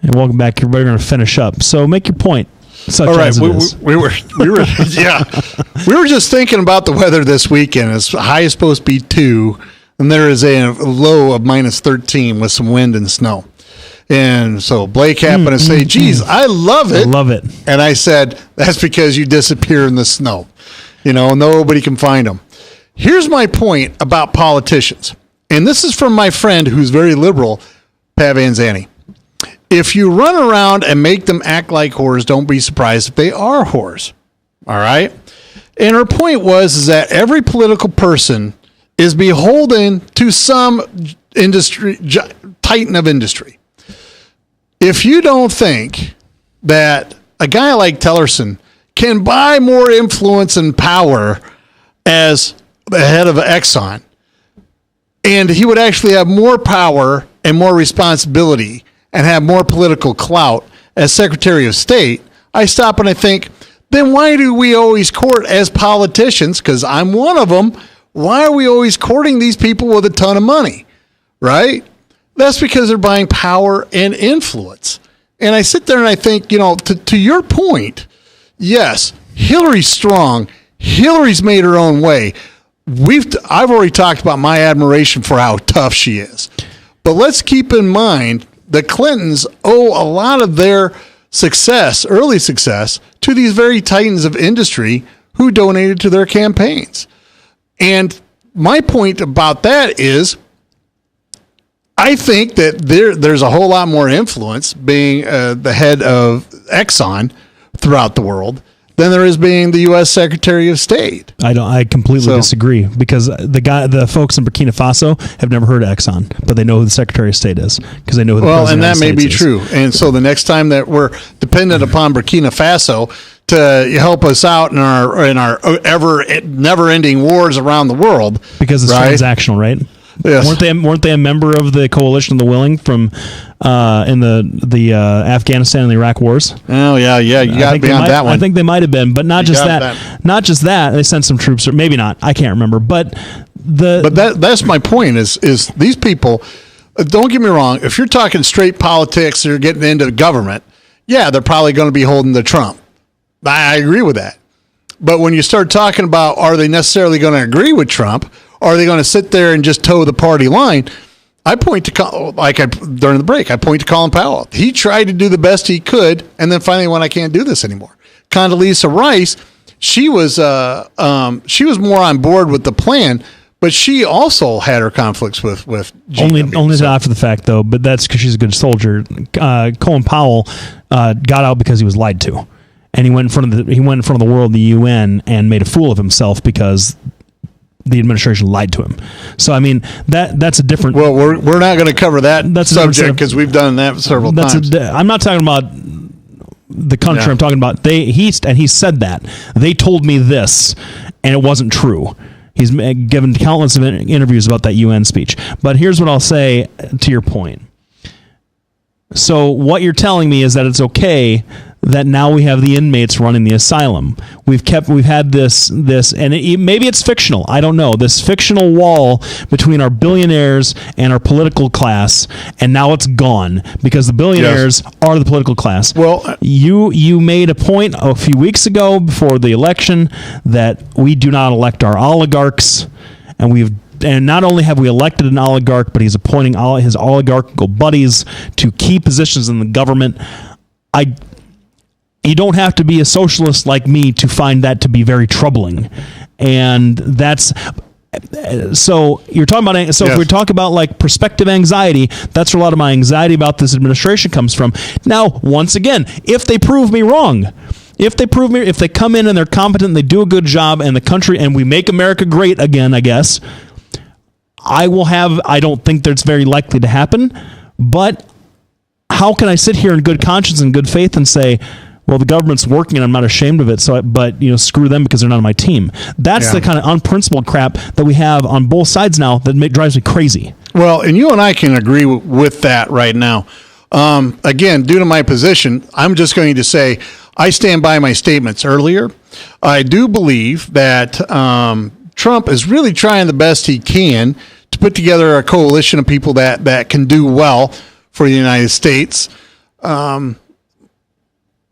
And welcome back. We're going to finish up. So make your point. All right, we were just thinking about the weather this weekend. It's high is supposed to be 2, and there is a low of minus 13 with some wind and snow. And so Blake happened to say, "Geez, I love it." I love it. And I said, "That's because you disappear in the snow. Nobody can find them." Here's my point about politicians, and this is from my friend who's very liberal, Pat Van Zandt. If you run around and make them act like whores, don't be surprised if they are whores. All right? And her point was that every political person is beholden to some industry, titan of industry. If you don't think that a guy like Tillerson can buy more influence and power as the head of Exxon, and he would actually have more power and more responsibility and have more political clout as Secretary of State, I stop and I think, then why do we always court as politicians, because I'm one of them, why are we always courting these people with a ton of money, right? That's because they're buying power and influence. And I sit there and I think, to your point, yes, Hillary's strong. Hillary's made her own way. I've already talked about my admiration for how tough she is. But let's keep in mind the Clintons owe a lot of their success, early success, to these very titans of industry who donated to their campaigns. And my point about that is, I think that there's a whole lot more influence being the head of Exxon throughout the world than there is being the U.S. Secretary of State. I completely disagree, because the folks in Burkina Faso have never heard of Exxon, but they know who the Secretary of State is because they know who the President of the United States is. Well, and that may be true. And so the next time that we're dependent upon Burkina Faso to help us out in our ever never-ending wars around the world, because it's transactional, right? Yes. Weren't they a member of the Coalition of the Willing from in the Afghanistan and the Iraq wars? Oh yeah, you got to be on that one. I think they might have been, but not just that. Not just that. They sent some troops, or maybe not. I can't remember. But that's my point. Is these people? Don't get me wrong. If you're talking straight politics, or getting into government, yeah, they're probably going to be holding to Trump. I agree with that. But when you start talking about, are they necessarily going to agree with Trump? Or are they going to sit there and just toe the party line? I point to, during the break, I point to Colin Powell. He tried to do the best he could, and then finally went, I can't do this anymore. Condoleezza Rice, she was more on board with the plan, but she also had her conflicts with GW. Only after the fact, though, but that's because she's a good soldier. Colin Powell got out because he was lied to, and he went in front of the world, the UN, and made a fool of himself because the administration lied to him. So I mean that's a different. Well, we're not going to cover that subject because we've done that several times. I'm not talking about the country. Yeah. I'm talking about he said that they told me this, and it wasn't true. He's given countless of interviews about that UN speech. But here's what I'll say to your point. So what you're telling me is that it's okay that now we have the inmates running the asylum. We've had this, and maybe it's fictional. I don't know. This fictional wall between our billionaires and our political class, and now it's gone because the billionaires are the political class. Well, you made a point a few weeks ago before the election that we do not elect our oligarchs, and not only have we elected an oligarch, but he's appointing all his oligarchical buddies to key positions in the government. You don't have to be a socialist like me to find that to be very troubling. And that's... So you're talking about... So if we talk about like perspective anxiety, that's where a lot of my anxiety about this administration comes from. Now, once again, if they prove me wrong... If they come in and they're competent, and they do a good job, and the country, and we make America great again, I guess, I don't think that's very likely to happen, but how can I sit here in good conscience and good faith and say, well, the government's working and I'm not ashamed of it, but screw them because they're not on my team. That's the kind of unprincipled crap that we have on both sides now that drives me crazy. Well, and you and I can agree with that right now. Again, due to my position, I'm just going to say I stand by my statements earlier. I do believe that Trump is really trying the best he can to put together a coalition of people that can do well for the United States.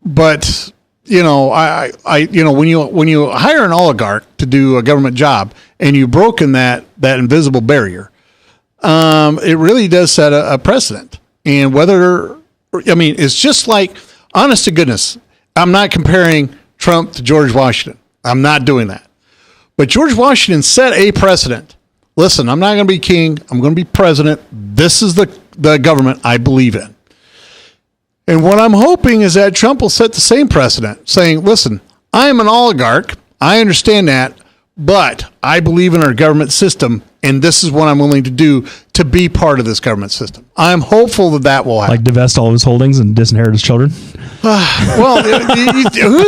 But when you hire an oligarch to do a government job and you've broken that invisible barrier, it really does set a precedent. And it's just like, honest to goodness, I'm not comparing Trump to George Washington. I'm not doing that. But George Washington set a precedent. Listen, I'm not going to be king. I'm going to be president. This is the government I believe in. And what I'm hoping is that Trump will set the same precedent, saying, listen, I am an oligarch. I understand that, but I believe in our government system, and this is what I'm willing to do to be part of this government system. I'm hopeful that will happen. Like divest all of his holdings and disinherit his children? Who's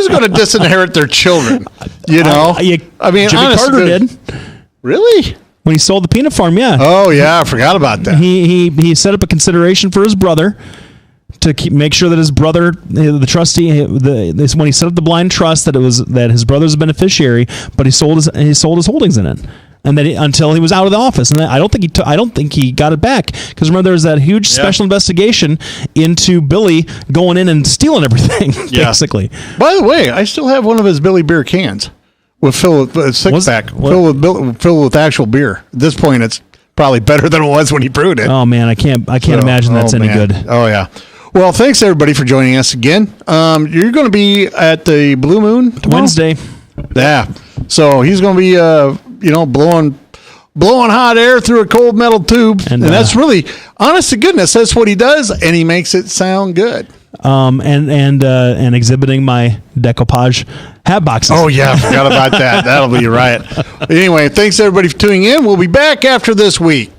going to disinherit their children? Jimmy Carter did. Really? When he sold the peanut farm, yeah. Oh, yeah, I forgot about that. He set up a consideration for his brother to make sure that his brother, the trustee, when he set up the blind trust, that his brother's a beneficiary, but he sold his holdings in it, and then until he was out of the office, and I don't think he got it back, because remember there was that huge special investigation into Billy going in and stealing everything, basically. By the way, I still have one of his Billy beer cans filled with a six-pack, filled with actual beer. At this point, it's probably better than it was when he brewed it. Oh man, I can't imagine that's any good. Oh yeah. Well, thanks everybody for joining us again. You're going to be at the Blue Moon tomorrow? Wednesday. Yeah. So he's going to be, blowing hot air through a cold metal tube, and that's really, honest to goodness, that's what he does, and he makes it sound good. And exhibiting my decoupage hat boxes. Oh yeah, I forgot about that. That'll be a riot. Anyway, thanks everybody for tuning in. We'll be back after this week.